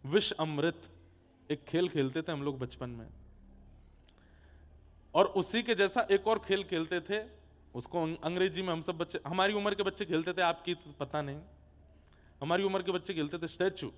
विष अमृत एक खेल खेलते थे हम लोग बचपन में, और उसी के जैसा एक और खेल खेलते थे, उसको अंग्रेजी में हम सब बच्चे, हमारी उम्र के बच्चे खेलते थे, आपकी तो पता नहीं, हमारी उम्र के बच्चे खेलते थे स्टैचू।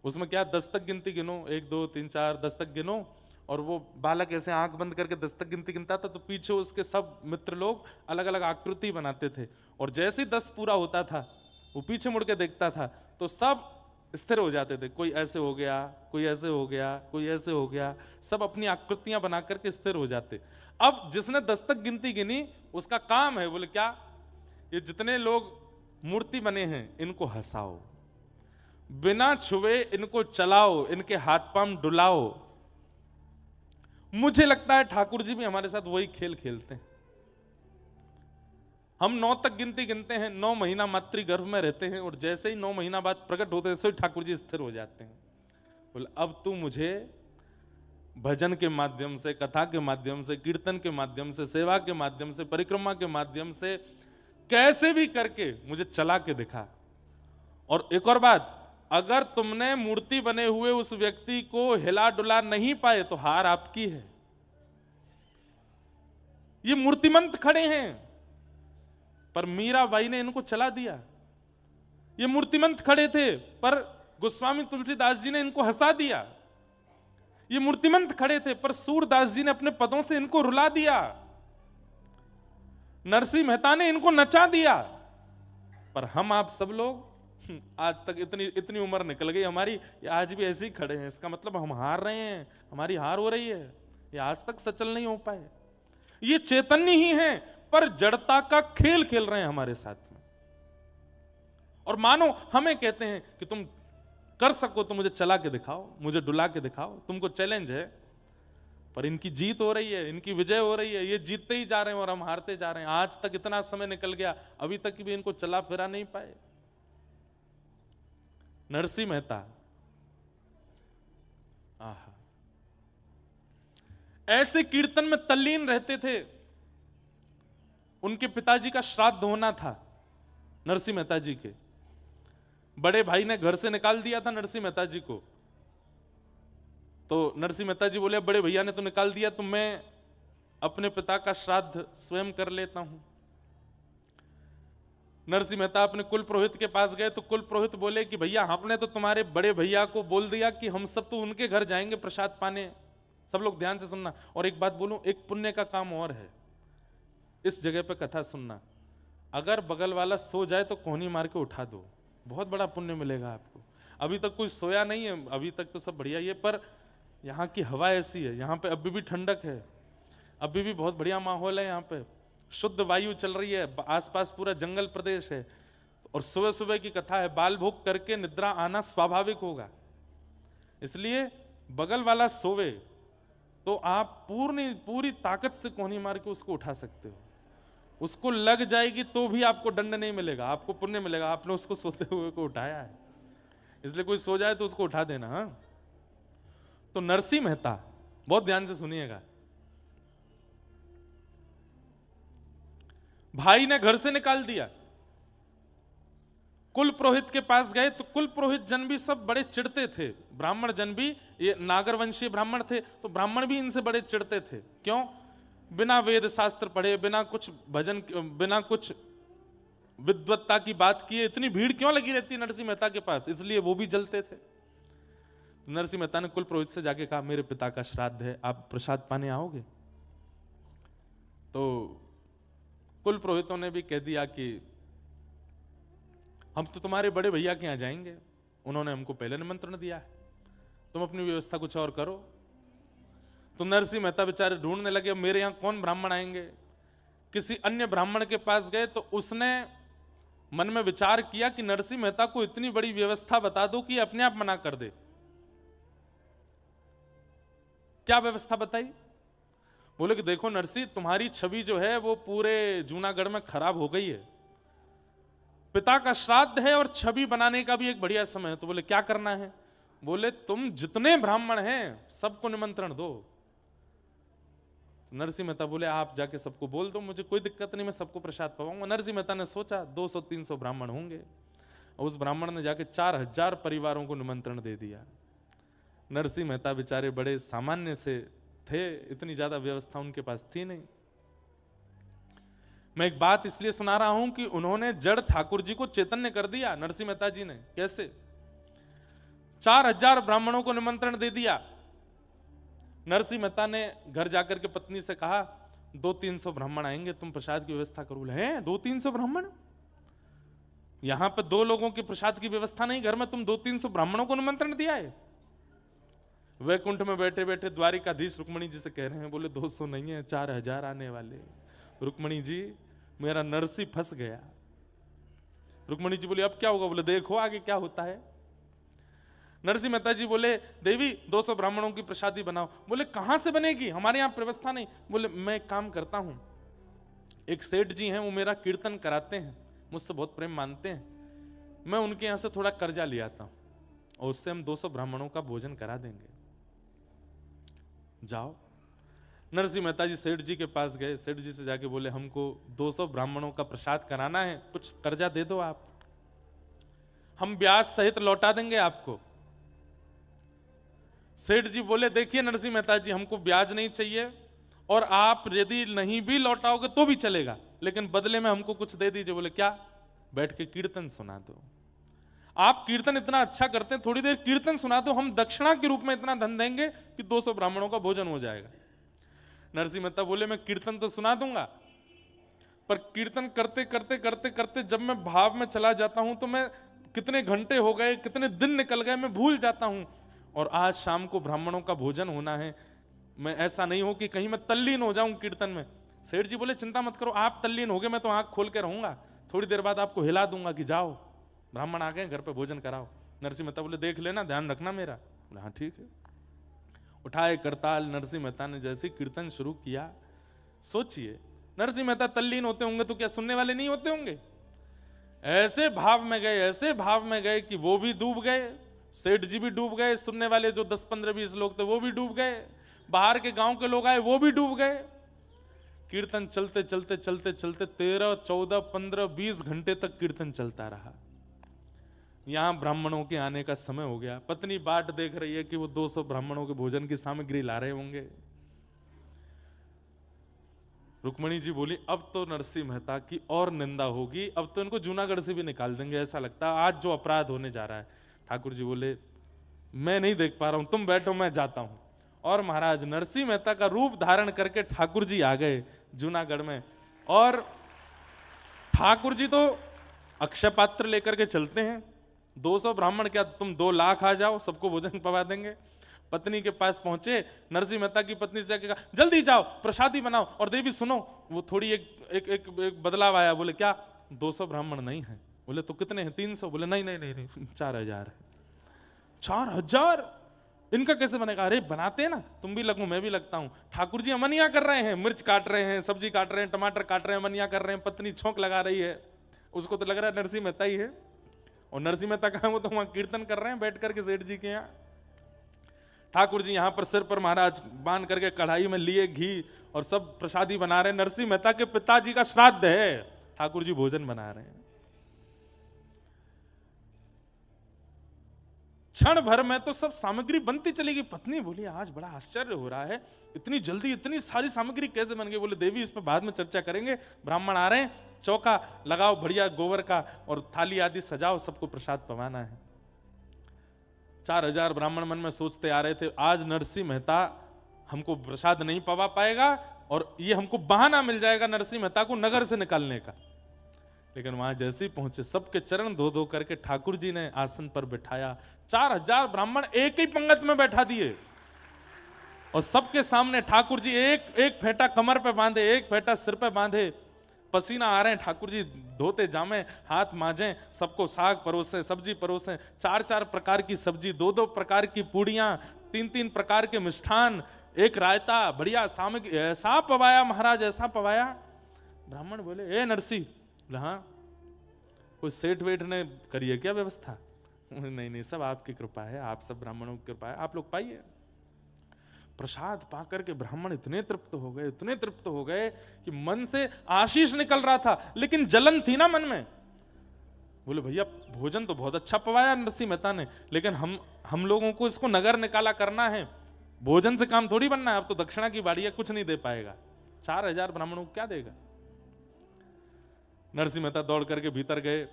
उसमें क्या 10 तक गिनती गिनो, 1 2 3 4 10 तक गिनो, और वो बालक ऐसे आंख बंद करके 10 तक गिनती गिनता था, तो पीछे उसके सब मित्र लोग अलग अलग आकृति बनाते थे, और जैसे ही 10 पूरा होता था वो पीछे मुड़ के देखता था तो सब स्थिर हो जाते थे, कोई ऐसे हो गया, कोई ऐसे हो गया, कोई ऐसे हो गया, सब अपनी आकृतियां बना करके स्थिर हो जाते। अब जिसने 10 तक गिनती गिनी उसका काम है, बोले क्या, ये जितने लोग मूर्ति बने हैं इनको हंसाओ, बिना छुए इनको चलाओ, इनके हाथ पांव डुलाओ। मुझे लगता है ठाकुर जी भी हमारे साथ वही खेल खेलते हैं। हम 9 तक गिनती गिनते हैं, 9 महीना मातृ गर्भ में रहते हैं, और जैसे ही 9 महीना बाद प्रकट होते हैं सो ठाकुर जी स्थिर हो जाते हैं। बोले अब तू मुझे भजन के माध्यम से, कथा के माध्यम से, कीर्तन के माध्यम से, सेवा के माध्यम से, परिक्रमा के माध्यम से, कैसे भी करके मुझे चला के दिखा। और एक और बात, अगर तुमने मूर्ति बने हुए उस व्यक्ति को हिला डुला नहीं पाए तो हार आपकी है। ये मूर्तिमंत खड़े हैं पर मीराबाई ने इनको चला दिया। ये मूर्तिमंत खड़े थे पर गोस्वामी तुलसीदास जी ने इनको हंसा दिया। ये मूर्तिमंत खड़े थे पर सूरदास जी ने अपने पदों से इनको रुला दिया। नरसिंह मेहता ने इनको नचा दिया। पर हम आप सब लोग आज तक इतनी उम्र निकल गई हमारी, आज भी ऐसे ही खड़े हैं। इसका मतलब हम हार रहे हैं, हमारी हार हो रही है, ये आज तक सचल नहीं हो पाए। ये चैतन्य ही हैं पर जड़ता का खेल खेल रहे हैं हमारे साथ में। और मानो हमें कहते हैं कि तुम कर सको तो मुझे चला के दिखाओ, मुझे डुला के दिखाओ, तुमको चैलेंज है। पर इनकी जीत हो रही है, इनकी विजय हो रही है, ये जीतते ही जा रहे हैं और हम हारते जा रहे हैं। आज तक इतना समय निकल गया, अभी तक भी इनको चला फिरा नहीं पाए। नरसिंह मेहता ऐसे कीर्तन में तल्लीन रहते थे। उनके पिताजी का श्राद्ध होना था, नरसिंह मेहता जी के बड़े भाई ने घर से निकाल दिया था नरसिंह मेहता जी को। तो नरसिंह मेहता जी बोले बड़े भैया ने तो निकाल दिया, तो मैं अपने पिता का श्राद्ध स्वयं कर लेता हूं। नरसिंह मेहता अपने कुल पुरोहित के पास गए तो कुल पुरोहित बोले कि भैया आपने तो तुम्हारे बड़े भैया को बोल दिया कि हम सब तो उनके घर जाएंगे प्रसाद पाने। सब लोग ध्यान से सुनना, और एक बात बोलूं, एक पुण्य का काम और है इस जगह पे कथा सुनना। अगर बगल वाला सो जाए तो कोहनी मार के उठा दो, बहुत बड़ा पुण्य मिलेगा आपको। अभी तक कोई सोया नहीं है, अभी तक तो सब बढ़िया ही है, पर यहाँ की हवा ऐसी है, यहाँ पे अभी भी ठंडक है, अभी भी बहुत बढ़िया माहौल है, यहाँ पे शुद्ध वायु चल रही है, आसपास पूरा जंगल प्रदेश है, और सुबह सुबह की कथा है। बाल भोग करके निद्रा आना स्वाभाविक होगा, इसलिए बगल वाला सोवे तो आप पूरी ताकत से कोहनी मार के उसको उठा सकते हो। उसको लग जाएगी तो भी आपको दंड नहीं मिलेगा, आपको पुण्य मिलेगा, आपने उसको सोते हुए को उठाया है। इसलिए कोई सो जाए तो उसको उठा देना। हाँ, तो नरसिंह मेहता, बहुत ध्यान से सुनिएगा, भाई ने घर से निकाल दिया, कुल पुरोहित के पास गए तो कुल पुरोहित जन भी सब बड़े चिढ़ते थे। ब्राह्मण जन भी, ये नागर वंशीय ब्राह्मण थे तो ब्राह्मण भी इनसे बड़े चिढ़ते थे। क्यों? बिना वेद शास्त्र पढ़े, बिना कुछ भजन, बिना कुछ विद्वत्ता की बात किए इतनी भीड़ क्यों लगी रहती है नरसिंह मेहता के पास, इसलिए वो भी जलते थे। नरसिंह मेहता ने कुल पुरोहित से जाके कहा मेरे पिता का श्राद्ध है, आप प्रसाद पाने आओगे? तो कुल पुरोहितों ने भी कह दिया कि हम तो तुम्हारे बड़े भैया के यहां जाएंगे, उन्होंने हमको पहले निमंत्रण दिया है, तुम अपनी व्यवस्था कुछ और करो। तो नरसिंह मेहता बेचारे ढूंढने लगे मेरे यहां कौन ब्राह्मण आएंगे। किसी अन्य ब्राह्मण के पास गए तो उसने मन में विचार किया कि नरसिंह मेहता को इतनी बड़ी व्यवस्था बता दो कि अपने आप मना कर दे। क्या व्यवस्था बताई? बोले कि देखो नरसिंह, तुम्हारी छवि जो है वो पूरे जूनागढ़ में खराब हो गई है, पिता का श्राद्ध है और छवि बनाने का भी एक बढ़िया समय है। तो बोले क्या करना है? बोले तुम जितने ब्राह्मण हैं सबको निमंत्रण दो। नरसिंह मेहता बोले आप जाके सबको बोल दो, मुझे कोई दिक्कत नहीं, मैं सबको प्रसाद पाऊंगा। नरसिंह मेहता ने सोचा 200-300 ब्राह्मण होंगे, और उस ब्राह्मण ने जाके 4000 परिवारों को निमंत्रण दे दिया। नरसिंह मेहता बेचारे बड़े सामान्य से थे, इतनी ज्यादा व्यवस्था उनके पास थी नहीं। मैं एक बात इसलिए सुना रहा हूं कि उन्होंने जड़ ठाकुर जी को चैतन्य कर दिया। नरसिंह मेहता जी ने कैसे 4000 ब्राह्मणों को निमंत्रण दे दिया। नरसिंह मेहता ने घर जाकर के पत्नी से कहा 200-300 ब्राह्मण आएंगे, तुम प्रसाद की व्यवस्था करो। हैं 200-300 ब्राह्मण? यहां पे 2 लोगों के प्रसाद की व्यवस्था नहीं, घर में तुम 200-300 ब्राह्मणों को निमंत्रण दिया है? वैकुंठ में बैठे बैठे द्वारिकाधीश रुक्मणी जी से कह रहे हैं, बोले 200 नहीं है, 4000 आने वाले। रुक्मणी जी मेरा नरसी फंस गया। रुक्मणी जी बोली अब क्या होगा? बोले देखो आगे क्या होता है। नरसिंह मेहता जी बोले देवी 200 ब्राह्मणों की प्रसादी बनाओ। बोले कहां से बनेगी, हमारे यहां व्यवस्था नहीं। बोले मैं एक काम करता हूं, एक सेठ जी हैं वो मेरा कीर्तन कराते हैं, मुझसे बहुत प्रेम मानते हैं, मैं उनके यहां से थोड़ा कर्जा ले आता हूं और उससे हम 200 ब्राह्मणों का भोजन करा देंगे। जाओ। नरसिंह मेहता जी सेठ जी के पास गए, सेठ जी से जाके बोले हमको 200 ब्राह्मणों का प्रसाद कराना है, कुछ कर्जा दे दो आप, हम ब्याज सहित लौटा देंगे आपको। सेठ जी बोले देखिए नरसिंह मेहता जी हमको ब्याज नहीं चाहिए और आप यदि नहीं भी लौटाओगे तो भी चलेगा, लेकिन बदले में हमको कुछ दे दीजिए। बोले क्या? बैठ के कीर्तन सुना दो। आप कीर्तन इतना अच्छा करते हैं, थोड़ी देर कीर्तन सुना दो, हम दक्षिणा के रूप में इतना धन देंगे कि 200 ब्राह्मणों का भोजन हो जाएगा। नरसिंह मेहता बोले मैं कीर्तन तो सुना दूंगा, पर कीर्तन करते करते करते करते जब मैं भाव में चला जाता हूं तो मैं कितने घंटे हो गए, कितने दिन निकल गए, मैं भूल जाता हूं। और आज शाम को ब्राह्मणों का भोजन होना है, मैं ऐसा नहीं हो कि कहीं मैं तल्लीन हो जाऊं कीर्तन में। सेठ जी बोले चिंता मत करो, आप तल्लीन हो गए, मैं तो आंख खोल के रहूंगा, थोड़ी देर बाद आपको हिला दूंगा कि जाओ ब्राह्मण आ गए, घर पे भोजन कराओ। नरसिंह मेहता बोले देख लेना, ध्यान रखना मेरा। बोले हाँ ठीक है। उठाए करताल नरसिंह मेहता ने जैसे कीर्तन शुरू किया, सोचिए नरसिंह मेहता तल्लीन होते होंगे तो क्या सुनने वाले नहीं होते होंगे? ऐसे भाव में गए, ऐसे भाव में गए कि वो भी डूब गए, सेठ जी भी डूब गए, सुनने वाले जो 10, 15, 20 लोग थे वो भी डूब गए, बाहर के गांव के लोग आए वो भी डूब गए। कीर्तन चलते चलते चलते चलते 13, 14, 15, 20 घंटे तक कीर्तन चलता रहा। यहां ब्राह्मणों के आने का समय हो गया। पत्नी बाट देख रही है कि वो 200 ब्राह्मणों के भोजन की सामग्री ला रहे होंगे। रुक्मणी जी बोली अब तो नरसिंह मेहता की और निंदा होगी, अब तो इनको जूनागढ़ से भी निकाल देंगे, ऐसा लगता है आज जो अपराध होने जा रहा है। ठाकुर जी बोले मैं नहीं देख पा रहा हूं, तुम बैठो मैं जाता हूं। और महाराज नरसिंह मेहता का रूप धारण करके ठाकुर जी आ गए जूनागढ़ में। और ठाकुर जी तो अक्षय पात्र लेकर के चलते हैं, 200 ब्राह्मण क्या तुम 2 लाख आ जाओ, सबको भोजन पवा देंगे। पत्नी के पास पहुंचे, नरसिंह मेहता की पत्नी से जाके कहा जल्दी जाओ प्रसादी बनाओ। और देवी सुनो, वो थोड़ी एक बदलाव आया। बोले क्या? 200 ब्राह्मण नहीं है। बोले तो कितने हैं? 300। बोले नहीं नहीं नहीं नहीं 4000 है। 4000 इनका कैसे बनेगा? अरे बनाते हैं ना, तुम भी लगो मैं भी लगता हूं। ठाकुर जी अमनिया कर रहे हैं, मिर्च काट रहे हैं, सब्जी काट रहे हैं, टमाटर काट रहे हैं, अमनिया कर रहे हैं, पत्नी छोंक लगा रही है, उसको तो लग रहा है नरसिंह मेहता ही है। और नरसिंह मेहता कहा वो तो वहां कीर्तन कर रहे हैं बैठ करके सेठ जी के यहाँ। ठाकुर जी यहां पर सिर पर महाराज बांध करके कढ़ाई में लिए घी और सब प्रसादी बना रहे हैं। नरसिंह मेहता के पिताजी का श्राद्ध है, ठाकुर जी भोजन बना रहे हैं। क्षण भर में तो सब सामग्री बनती चलेगी। पत्नी बोली आज बड़ा आश्चर्य हो रहा है, इतनी जल्दी इतनी सारी सामग्री कैसे बन गई? बोले देवी इस पर बाद में चर्चा करेंगे, ब्राह्मण आ रहे हैं, चौका लगाओ बढ़िया गोबर का और थाली आदि सजाओ, सबको प्रसाद पवाना है। 4000 ब्राह्मण मन में सोचते आ रहे थे आज नरसिंह मेहता हमको प्रसाद नहीं पवा पाएगा और ये हमको बहाना मिल जाएगा नरसिंह मेहता को नगर से निकालने का। लेकिन वहां जैसे ही पहुंचे सबके चरण धो धो करके ठाकुर जी ने आसन पर बैठाया। 4000 ब्राह्मण एक ही पंगत में बैठा दिए और सबके सामने ठाकुर जी एक फेंटा कमर पे बांधे, एक फेंटा सिर पे बांधे, पसीना आ रहे हैं। ठाकुर जी धोते जामे, हाथ मांजे, सबको साग परोसे, सब्जी परोसे, 4-4 प्रकार की सब्जी, 2-2 प्रकार की पूड़ियां, 3-3 प्रकार के मिष्ठान, एक रायता, बढ़िया सामग्री, ऐसा पवाया महाराज, ऐसा पवाया। ब्राह्मण बोले ए नरसी। बोले हाँ कोई सेठ वेठ ने करी है क्या व्यवस्था? नहीं नहीं सब आपकी कृपा है, आप सब ब्राह्मणों की कृपा है, आप लोग पाइए। प्रसाद पाकर के ब्राह्मण इतने तृप्त हो गए, इतने तृप्त हो गए कि मन से आशीष निकल रहा था लेकिन जलन थी ना मन में। बोले भैया भोजन तो बहुत अच्छा पवाया नरसिंह मेहता ने, लेकिन हम लोगों को इसको नगर निकाला करना है, भोजन से काम थोड़ी बनना है, अब तो दक्षिणा की बाड़ी है, कुछ नहीं दे पाएगा। 4000 ब्राह्मणों को क्या देगा? नरसिंह मेहता दौड़ करके भीतर गए।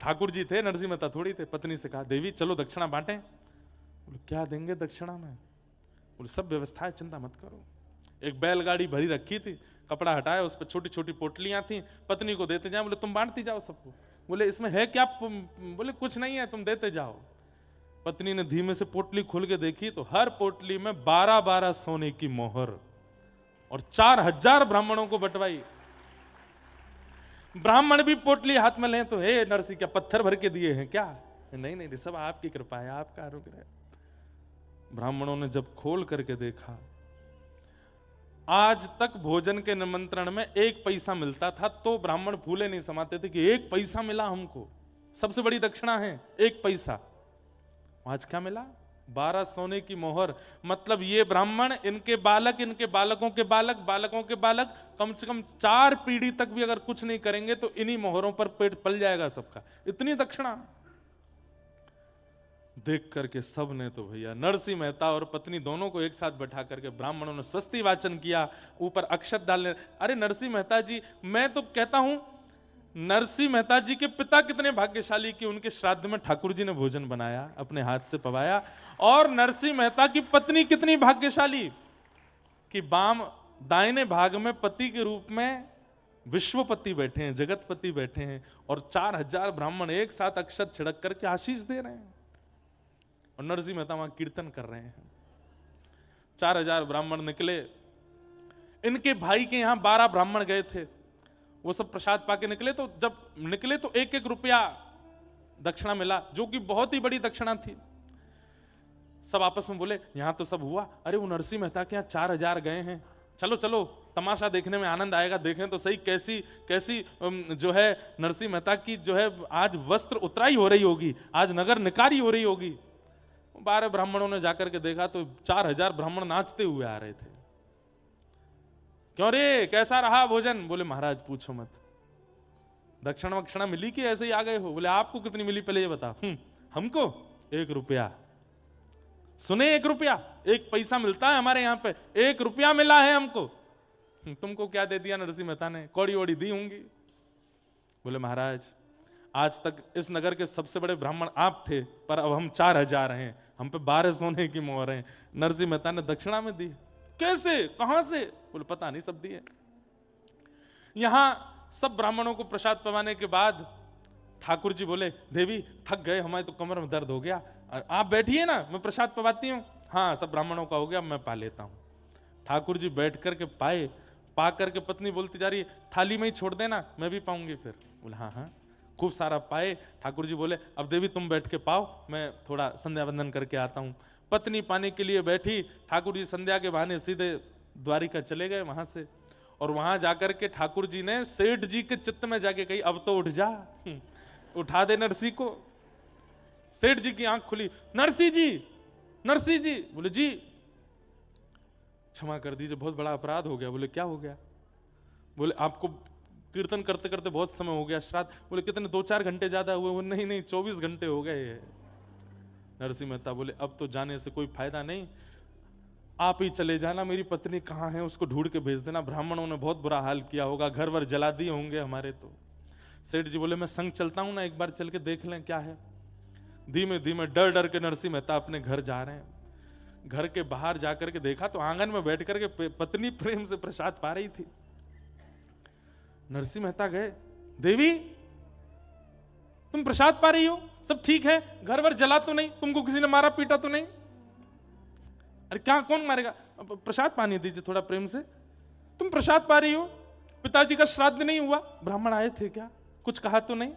ठाकुर जी थे, नरसिंह मेहता थोड़ी थे। पत्नी से कहा देवी चलो दक्षिणा बांटें। बोले क्या देंगे दक्षिणा में? बोले सब व्यवस्था है, चिंता मत करो। एक बैलगाड़ी भरी रखी थी, कपड़ा हटाया, उस पर छोटी छोटी पोटलियां थी, पत्नी को देते जाओ। बोले तुम बांटती जाओ सबको। बोले इसमें है क्या? बोले कुछ नहीं है, तुम देते जाओ। पत्नी ने धीमे से पोटली खोल के देखी तो हर पोटली में 12-12 सोने की मोहर और 4000 ब्राह्मणों को बंटवाई। ब्राह्मण भी पोटली हाथ में लें तो हे नरसिंह क्या पत्थर भर के दिए हैं क्या? नहीं नहीं, सब आपकी कृपा है, आपका अनुग्रह। ब्राह्मणों ने जब खोल करके देखा, आज तक भोजन के निमंत्रण में 1 पैसा मिलता था तो ब्राह्मण फूले नहीं समाते थे कि 1 पैसा मिला हमको, सबसे बड़ी दक्षिणा है 1 पैसा। आज क्या मिला? 12 सोने की मोहर। मतलब ये ब्राह्मण, इनके बालक, इनके बालकों के बालक, बालकों के बालक, कम से कम 4 पीढ़ी तक भी अगर कुछ नहीं करेंगे तो इन्हीं मोहरों पर पेट पल जाएगा सबका, इतनी दक्षिणा। देख करके सब ने तो भैया नरसिंह मेहता और पत्नी दोनों को एक साथ बैठा करके ब्राह्मणों ने स्वस्ति वाचन किया, ऊपर अक्षत डालने। अरे नरसिंह मेहता जी, मैं तो कहता हूं नरसिंह मेहता जी के पिता कितने भाग्यशाली कि उनके श्राद्ध में ठाकुर जी ने भोजन बनाया, अपने हाथ से पवाया। और नरसिंह मेहता की पत्नी कितनी भाग्यशाली कि बाम दाहिने भाग में पति के रूप में विश्वपति बैठे हैं, जगतपति बैठे हैं, और 4000 ब्राह्मण एक साथ अक्षत छिड़क करके आशीष दे रहे हैं और नरसिंह मेहता वहां कीर्तन कर रहे हैं। 4000 ब्राह्मण निकले। इनके भाई के यहां 12 ब्राह्मण गए थे, वो सब प्रसाद पाके निकले। तो जब निकले तो 1-1 रुपया दक्षिणा मिला, जो कि बहुत ही बड़ी दक्षिणा थी। सब आपस में बोले यहां तो सब हुआ, अरे वो नरसिंह मेहता के यहां 4000 गए हैं, चलो चलो तमाशा देखने में आनंद आएगा, देखें तो सही कैसी कैसी जो है नरसिंह मेहता की जो है आज वस्त्र उतराई हो रही होगी, आज नगर निकारी हो रही होगी। 12 ब्राह्मणों ने जाकर के देखा तो 4000 ब्राह्मण नाचते हुए आ रहे थे। क्यों रे, कैसा रहा भोजन? बोले महाराज पूछो मत, दक्षिणा वक्षिणा मिली कि ऐसे ही आ गए हो? बोले आपको कितनी मिली पहले ये बता। हमको 1 रुपया। सुने 1 रुपया, 1 पैसा मिलता है हमारे यहाँ पे, 1 रुपया मिला है हमको। तुमको क्या दे दिया नरसिंह मेहता ने? कौड़ी वौड़ी दी होंगी। बोले महाराज आज तक इस नगर के सबसे बड़े ब्राह्मण आप थे, पर अब हम 4000 हैं, हम पे 12 सोने की मोहर हैं, नरसिंह मेहता ने दक्षिणा में दी। कैसे, कहां से? बोले पता नहीं, सब दिए। यहां सब ब्राह्मणों को प्रसाद पवाने के बाद ठाकुर जी बोले देवी थक गए, हमारे तो कमर में दर्द हो गया, आप बैठिए ना, मैं प्रसाद पवाती हूँ। हाँ सब ब्राह्मणों का हो गया, मैं पा लेता हूँ। ठाकुर जी बैठ करके पाए, पा करके पत्नी बोलती जा रही है थाली में ही छोड़ देना, मैं भी पाऊंगी फिर। बोले हाँ हाँ, खूब सारा पाए। ठाकुर जी बोले अब देवी तुम बैठ के पाओ, मैं थोड़ा संध्या वंदन करके आता हूँ। पत्नी पाने के लिए बैठी, ठाकुर जी संध्या के बहाने सीधे द्वारिका चले गए वहां से। और वहां जाकर के ठाकुर जी ने सेठ जी के चित्त में जाके कही अब तो उठ जा, उठा दे नरसिंह को। सेठ जी की आंख खुली, नरसिंह जी, नरसिंह जी। बोले जी क्षमा कर दीजिए, बहुत बड़ा अपराध हो गया। बोले क्या हो गया? बोले आपको कीर्तन करते करते बहुत समय हो गया, श्राद्ध। बोले कितने, 2-4 घंटे ज्यादा हुए? नहीं नहीं 24 घंटे हो गए। नरसिंह मेहता बोले अब तो जाने से कोई फायदा नहीं, आप ही चले जाना, मेरी पत्नी कहाँ है उसको ढूंढ के भेज देना, ब्राह्मणों ने बहुत बुरा हाल किया होगा, घर वर जला दिए होंगे हमारे। तो सेठ जी बोले मैं संग चलता हूं ना, एक बार चल के देख लें क्या है। धीमे धीमे डर डर के नरसिंह मेहता अपने घर जा रहे हैं। घर के बाहर जाकर के देखा तो आंगन में बैठ करके पत्नी प्रेम से प्रसाद पा रही थी। नरसिंह मेहता गए, देवी तुम प्रसाद पा रही हो, सब ठीक है, घर वर जला तो नहीं, तुमको किसी ने मारा पीटा तो नहीं? अरे क्या, कौन मारेगा, प्रसाद पानी दीजिए थोड़ा प्रेम से। तुम प्रसाद पा रही हो, पिताजी का श्राद्ध नहीं हुआ, ब्राह्मण आए थे क्या, कुछ कहा तो नहीं?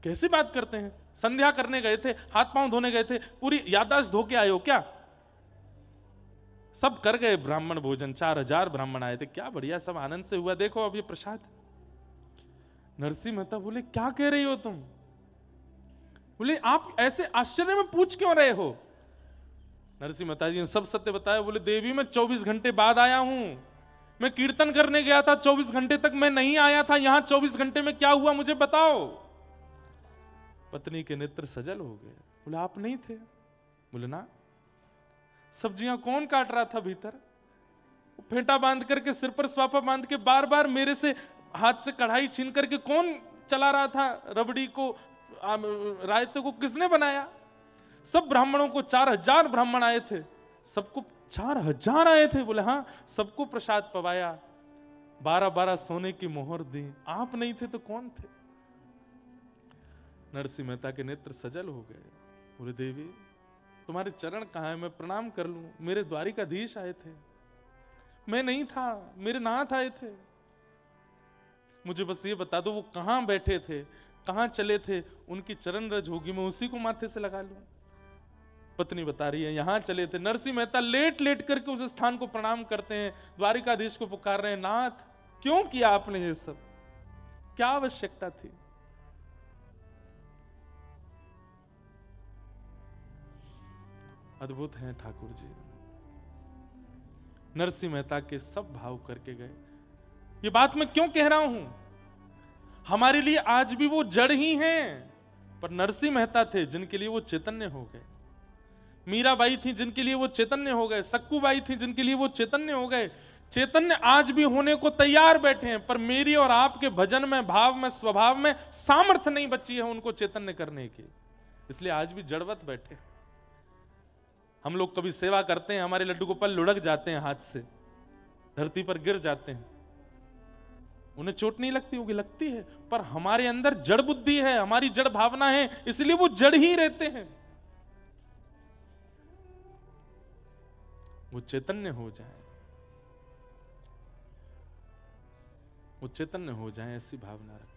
कैसी बात करते हैं, संध्या करने गए थे, हाथ पांव धोने गए थे, पूरी याददाश्त धो के आए हो क्या? सब कर गए ब्राह्मण भोजन, 4000 ब्राह्मण आए थे, क्या बढ़िया, सब आनंद से हुआ, देखो अब ये प्रसाद। नरसिंह मेहता बोले क्या कह रही हो तुम? बोले आप ऐसे आश्चर्य में पूछ क्यों रहे हो? नरसिंह मेहता जी ने सब सत्य बताया। बोले देवी मैं 24 घंटे बाद आया हूं, मैं कीर्तन करने गया था, 24 घंटे तक मैं नहीं आया था, यहां 24 घंटे में क्या हुआ मुझे बताओ। पत्नी के नेत्र सजल हो गए। बोले आप नहीं थे? बोले ना। सब्जियां कौन काट रहा था भीतर? फेंटा बांध करके, सिर पर स्वापा बांध के, बार बार मेरे से हाथ से कढ़ाई छीन करके कौन चला रहा था? रबड़ी को, रायते को किसने बनाया? सब ब्राह्मणों को, 4000 ब्राह्मण आए थे, सबको 4000 आए थे। बोले हाँ, सबको प्रसाद पवाया, 12-12 सोने की मोहर दी। आप नहीं थे तो कौन थे? नरसिंह मेहता के नेत्र सजल हो गए। बोले देवी तुम्हारे चरण कहाँ है, मैं प्रणाम कर लूं? मेरे द्वारिकाधीश आए थे, मैं नहीं था, मेरे नाथ आए थे। मुझे बस ये बता दो वो कहां बैठे थे, कहां चले थे, उनकी चरण रज होगी, मैं उसी को माथे से लगा लूं। पत्नी बता रही है यहां चले थे। नरसिंह मेहता लेट लेट करके उस स्थान को प्रणाम करते हैं, द्वारिकाधीश को पुकार रहे हैं, नाथ क्यों किया आपने ये सब, क्या आवश्यकता थी? अद्भुत हैं ठाकुर जी। नरसिंह मेहता के सब भाव करके गए। ये बात मैं क्यों कह रहा हूं? हमारे लिए आज भी वो जड़ ही हैं, पर नरसिंह मेहता थे जिनके लिए वो चैतन्य हो गए। मीराबाई थी जिनके लिए वो चैतन्य हो गए। सक्कूबाई थी जिनके लिए वो चैतन्य हो गए। चैतन्य आज भी होने को तैयार बैठे हैं, पर मेरी और आपके भजन में, भाव में, स्वभाव में सामर्थ्य नहीं बची है उनको चैतन्य करने की, इसलिए आज भी जड़वत बैठे। हम लोग कभी सेवा करते हैं, हमारे लड्डू गोपाल लुढ़क जाते हैं, हाथ से धरती पर गिर जाते हैं, उन्हें चोट नहीं लगती होगी? लगती है, पर हमारे अंदर जड़ बुद्धि है, हमारी जड़ भावना है, इसलिए वो जड़ ही रहते हैं। वो चैतन्य हो जाए, वो चैतन्य हो जाए, ऐसी भावना रखो।